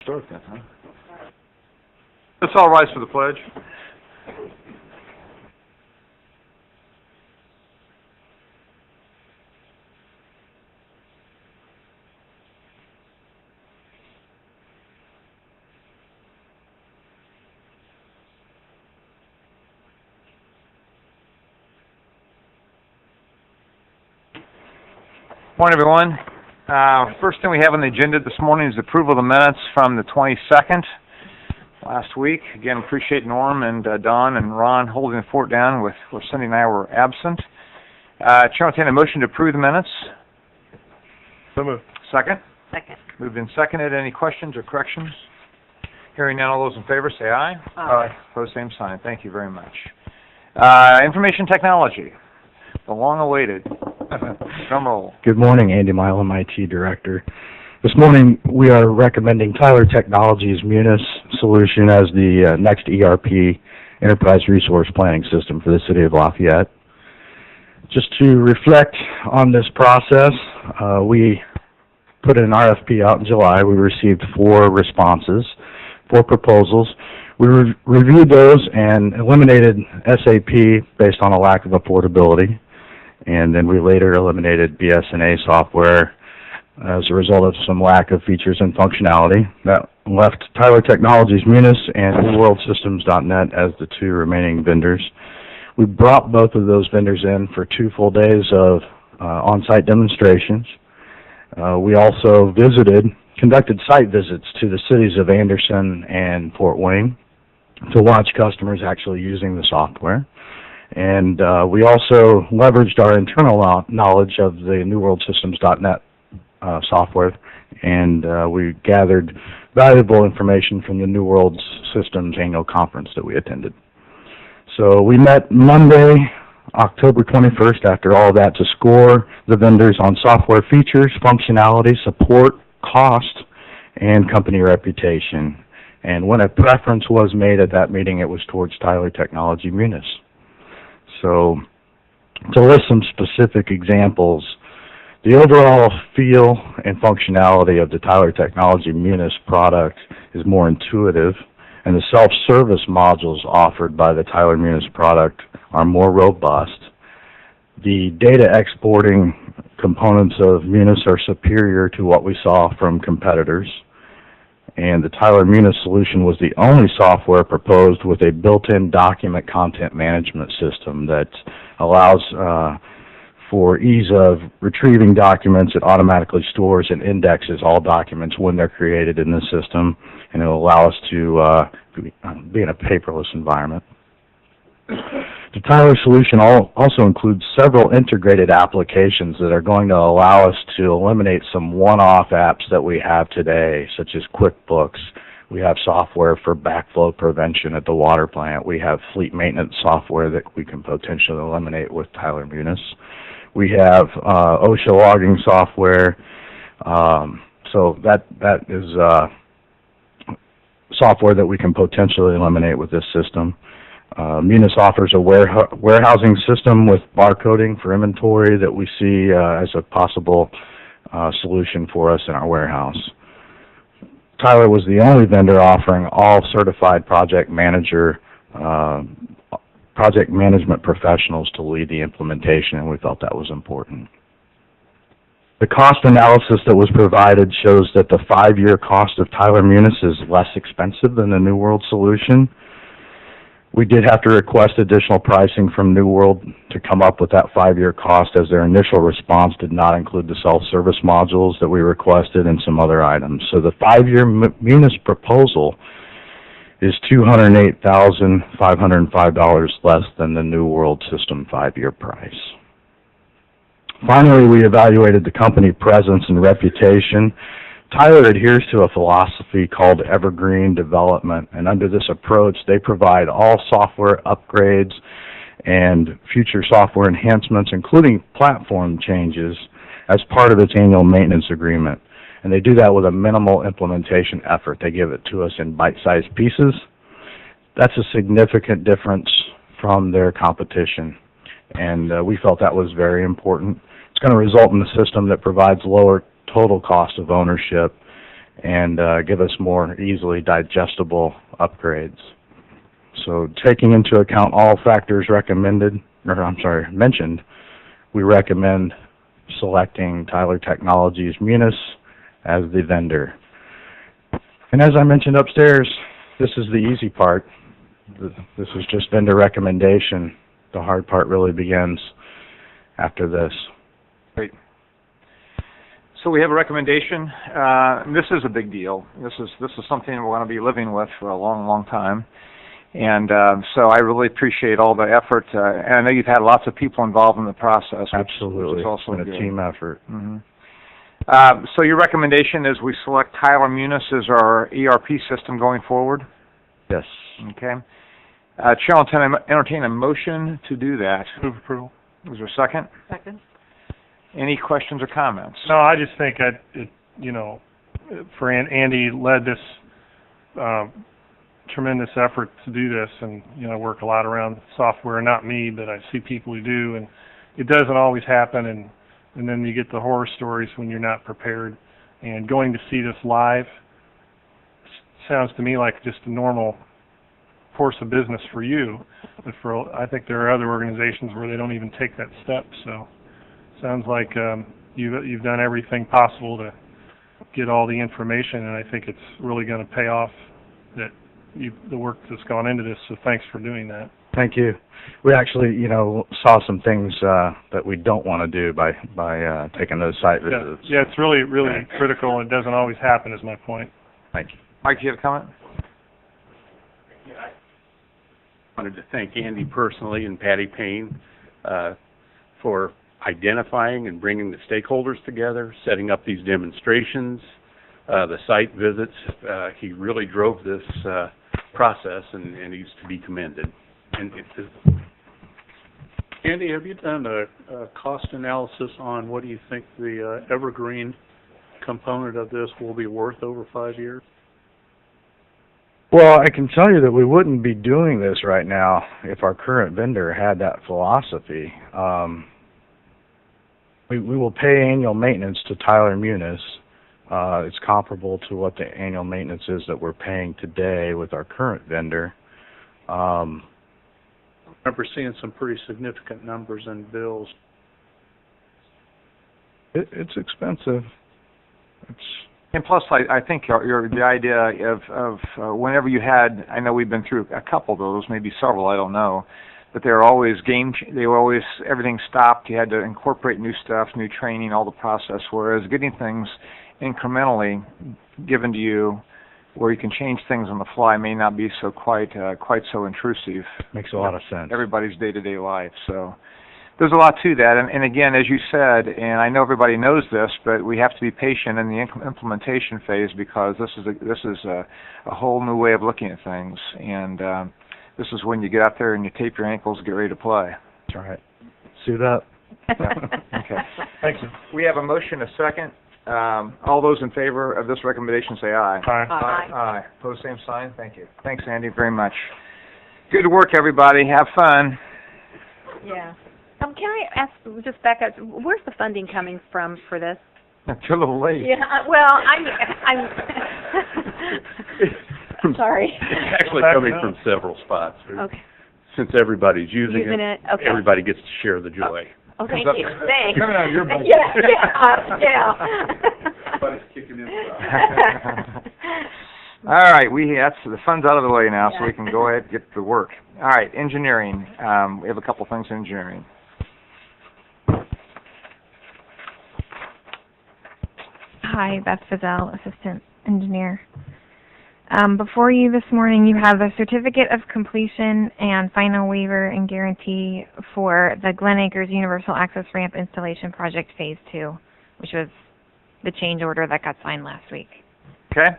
Start that, huh? Let's all rise for the pledge. Morning, everyone. First thing we have on the agenda this morning is approval of the minutes from the 22nd last week. Again, appreciate Norm and Don and Ron holding the fort down where Cindy and I were absent. Chair will entertain a motion to approve the minutes. So moved. Second? Second. Moved and seconded. Any questions or corrections? Hearing none, all those in favor say aye. Aye. Opposed, same sign. Thank you very much. Information technology, the long-awaited drum roll. Good morning, Andy Milam, IT Director. This morning we are recommending Tyler Technologies Munis solution as the next ERP, Enterprise Resource Planning System for the City of Lafayette. Just to reflect on this process, we put an RFP out in July. We received 4 responses, 4 proposals. We reviewed those and eliminated SAP based on a lack of affordability. And then we later eliminated BS&A software as a result of some lack of features and functionality. That left Tyler Technologies Munis and NewWorldSystems.net as the 2 remaining vendors. We brought both of those vendors in for 2 full days of on-site demonstrations. We also conducted site visits to the cities of Anderson and Fort Wayne to watch customers actually using the software. And we also leveraged our internal knowledge of the NewWorldSystems.net software, and we gathered valuable information from the New World Systems annual conference that we attended. So we met Monday, October 21st, after all that, to score the vendors on software features, functionality, support, cost, and company reputation. And when a preference was made at that meeting, it was towards Tyler Technology Munis. So to list some specific examples, the overall feel and functionality of the Tyler Technology Munis product is more intuitive, and the self-service modules offered by the Tyler Munis product are more robust. The data exporting components of Munis are superior to what we saw from competitors. And the Tyler Munis solution was the only software proposed with a built-in document content management system that allows for ease of retrieving documents. It automatically stores and indexes all documents when they're created in the system, and it will allow us to be in a paperless environment. The Tyler solution also includes several integrated applications that are going to allow us to eliminate some one-off apps that we have today, such as QuickBooks. We have software for backflow prevention at the water plant. We have fleet maintenance software that we can potentially eliminate with Tyler Munis. We have OSHA logging software. So that is software that we can potentially eliminate with this system. Munis offers a warehousing system with barcoding for inventory that we see as a possible solution for us in our warehouse. Tyler was the only vendor offering all certified project management professionals to lead the implementation, and we felt that was important. The cost analysis that was provided shows that the 5-year cost of Tyler Munis is less expensive than the New World solution. We did have to request additional pricing from New World to come up with that 5-year cost, as their initial response did not include the self-service modules that we requested and some other items. So the 5-year Munis proposal is $208,505 less than the New World System 5-year price. Finally, we evaluated the company presence and reputation. Tyler adheres to a philosophy called evergreen development, and under this approach, they provide all software upgrades and future software enhancements, including platform changes, as part of its annual maintenance agreement. And they do that with a minimal implementation effort. They give it to us in bite-sized pieces. That's a significant difference from their competition, and we felt that was very important. It's going to result in a system that provides lower total cost of ownership and give us more easily digestible upgrades. So taking into account all factors mentioned, we recommend selecting Tyler Technologies Munis as the vendor. And as I mentioned upstairs, this is the easy part. This is just vendor recommendation. The hard part really begins after this. Great. So we have a recommendation. This is a big deal. This is something we're going to be living with for a long, long time. And so I really appreciate all the effort. And I know you've had lots of people involved in the process. Absolutely. Which is also it's been a team effort. Mm-hmm. So your recommendation is we select Tyler Munis as our ERP system going forward? Yes. Okay. Chair will entertain a motion to do that. Move approval. Is there a second? Second. Any questions or comments? No, I just think for Andy led this tremendous effort to do this, and I work a lot around software. Not me, but I see people who do, and it doesn't always happen. And then you get the horror stories when you're not prepared. And going to see this live sounds to me like just a normal course of business for you, but I think there are other organizations where they don't even take that step. So sounds like you've done everything possible to get all the information, and I think it's really going to pay off the work that's gone into this. So thanks for doing that. Thank you. We actually, saw some things that we don't want to do by taking those site visits. Yeah, it's really, really critical, and it doesn't always happen, is my point. Thank you. Mike, do you have a comment? I wanted to thank Andy personally and Patty Payne for identifying and bringing the stakeholders together, setting up these demonstrations, the site visits. He really drove this process, and he's to be commended. And Andy, have you done a cost analysis on what do you think the evergreen component of this will be worth over 5 years? Well, I can tell you that we wouldn't be doing this right now if our current vendor had that philosophy. We will pay annual maintenance to Tyler Munis. It's comparable to what the annual maintenance is that we're paying today with our current vendor. I remember seeing some pretty significant numbers in bills. It's expensive. And plus, I think the idea of whenever you had, I know we've been through a couple of those, maybe several, I don't know, but they were always everything stopped. You had to incorporate new stuff, new training, all the process, whereas getting things incrementally given to you where you can change things on the fly may not be so quite so intrusive. Makes a lot of sense. Everybody's day-to-day life, so there's a lot to that. And again, as you said, and I know everybody knows this, but we have to be patient in the implementation phase because this is a whole new way of looking at things. And this is when you get out there and you tape your ankles, get ready to play. That's right. Suit up. Okay. Thank you. We have a motion, a second. All those in favor of this recommendation say aye. Aye. Aye. Aye. Pose same sign. Thank you. Thanks, Andy, very much. Good work, everybody. Have fun. Yeah. Can I ask, just back up, where's the funding coming from for this? It's a little late. Yeah, well, I'm sorry. it's actually coming from several spots. Okay. Since everybody's using it, okay. everybody gets to share the joy. Oh, thank you. Thanks. Coming out of your budget. Yeah. Everybody's kicking in. All right, that's the fun's out of the way now, so we can go ahead and get to work. All right, engineering. We have a couple things in engineering. Hi, Beth Fazell, Assistant Engineer. Before you this morning, you have a Certificate of Completion and Final Waiver and Guarantee for the Glen Acres Universal Access Ramp Installation Project Phase 2, which was the change order that got signed last week. Okay.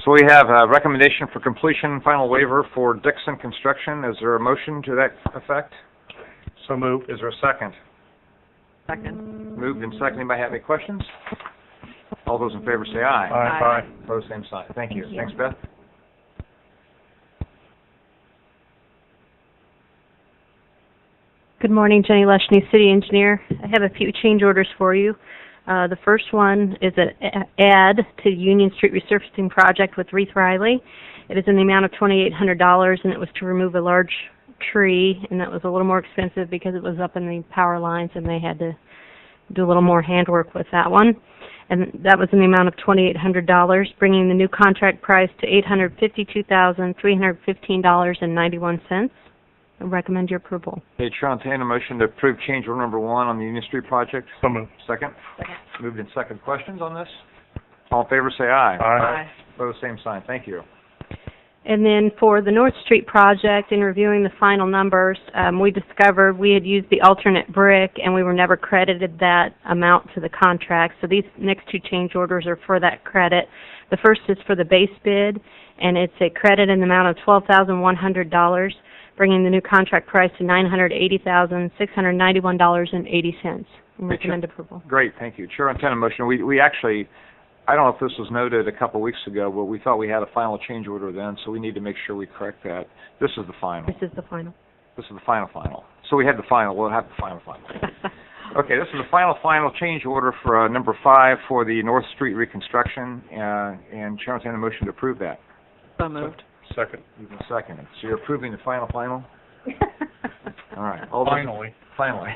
So we have a recommendation for completion and final waiver for Dixon Construction. Is there a motion to that effect? So moved. Is there a second? Second. Moved and seconded. Anybody have any questions? All those in favor say aye. Aye. Opposed, same sign. Thank you. Thank you. Thanks, Beth. Good morning, Jenny Leshney, City Engineer. I have a few change orders for you. The first one is an add to Union Street resurfacing project with Reith Riley. It is in the amount of $2,800, and it was to remove a large tree, and that was a little more expensive because it was up in the power lines, and they had to do a little more handwork with that one. And that was in the amount of $2,800, bringing the new contract price to $852,315.91. I recommend your approval. Okay, Chair, I'll entertain a motion to approve change order number 1 on the Union Street project. So moved. Second? Moved in second. Questions on this? All in favor say aye. Aye. Opposed, same sign. Thank you. And then for the North Street project, in reviewing the final numbers, we discovered we had used the alternate brick, and we were never credited that amount to the contract. So these next two change orders are for that credit. The first is for the base bid, and it's a credit in the amount of $12,100, bringing the new contract price to $980,691.80. Recommend approval. Great, thank you. Chair, I'll entertain a motion. We actually, I don't know if this was noted a couple of weeks ago, but we thought we had a final change order then, so we need to make sure we correct that. This is the final. This is the final. This is the final. So we had the final. We'll have the final. Okay, this is the final change order for number 5 for the North Street reconstruction, and Chair, I'll entertain a motion to approve that. So moved. Second. Even second. So you're approving the final? All right. Finally. Finally.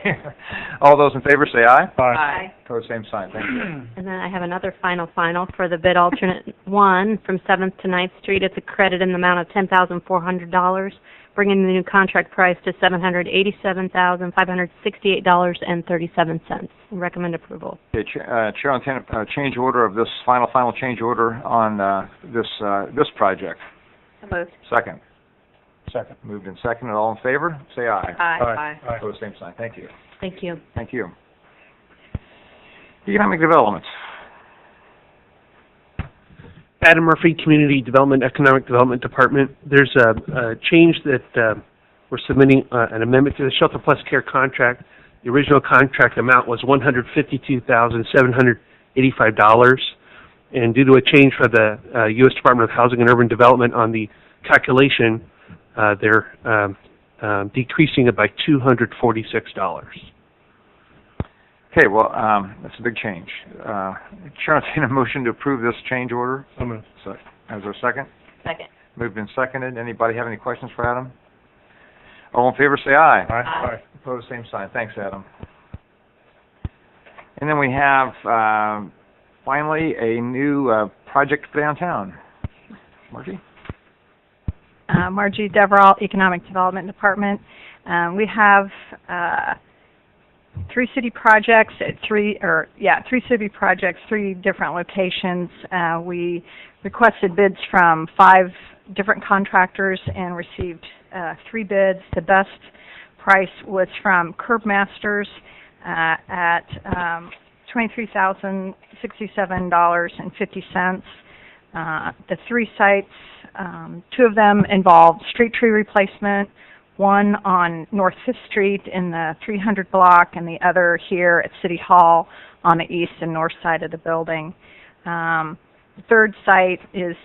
All those in favor say aye. Aye. Opposed, same sign. Thank you. And then I have another final for the bid alternate 1 from 7th to 9th Street. It's a credit in the amount of $10,400, bringing the new contract price to $787,568.37. Recommend approval. Okay, Chair, I'll entertain a change order of this final change order on this project. So moved. Second. Second. Moved and seconded. All in favor? Say aye. Aye. Opposed, same sign. Thank you. Thank you. Thank you. Economic Development. Adam Murphy, Community Development, Economic Development Department. There's a change that we're submitting an amendment to the Shelter Plus Care contract. The original contract amount was $152,785, and due to a change for the U.S. Department of Housing and Urban Development on the calculation, they're decreasing it by $246. Okay, well, that's a big change. Chair, I'll entertain a motion to approve this change order. So moved. So, is there a second? Second. Moved and seconded. Anybody have any questions for Adam? All in favor say aye. Aye. Opposed, same sign. Thanks, Adam. And then we have, finally, a new project for downtown. Margie? Margie Deverall, Economic Development Department. We have 3 city projects at 3 city projects, 3 different locations. We requested bids from 5 different contractors and received 3 bids. The best price was from Curb Masters at $23,067.50. The 3 sites, 2 of them involved street tree replacement, one on North 5th Street in the 300 block and the other here at City Hall on the east and north side of the building. The 3rd site is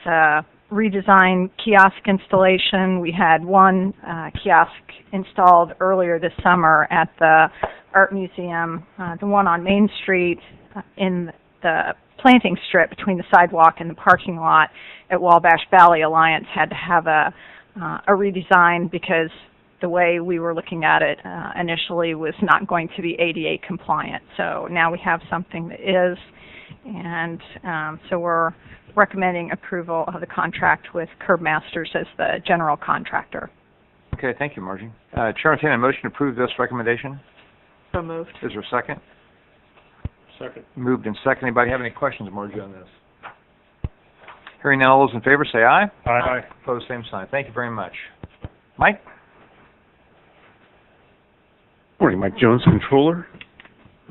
redesigned kiosk installation. We had one kiosk installed earlier this summer at the Art Museum. The one on Main Street in the planting strip between the sidewalk and the parking lot at Wabash Valley Alliance had to have a redesign because the way we were looking at it initially was not going to be ADA compliant. So now we have something that is, and so we're recommending approval of the contract with Curb Masters as the general contractor. Okay, thank you, Margie. Chair, entertain a motion to approve this recommendation. So moved. Is there a second? Second. Moved and second. Anybody have any questions, Margie, on this? Hearing none, all those in favor say aye. Aye. Opposed, same sign. Thank you very much. Mike? Morning, Mike Jones, Controller.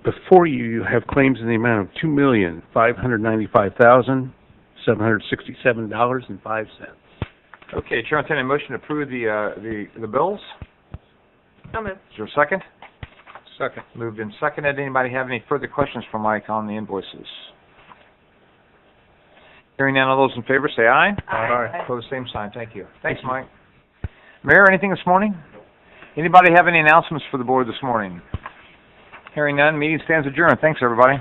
Before you have claims in the amount of $2,595,767.05. Okay, Chair, entertain a motion to approve the bills. So moved. Is there a second? Second. Moved and seconded. Anybody have any further questions for Mike on the invoices? Hearing none, all those in favor say aye. Aye. Opposed, same sign. Thank you. Thanks, Mike. Mayor, anything this morning? Anybody have any announcements for the board this morning? Hearing none, meeting stands adjourned. Thanks, everybody.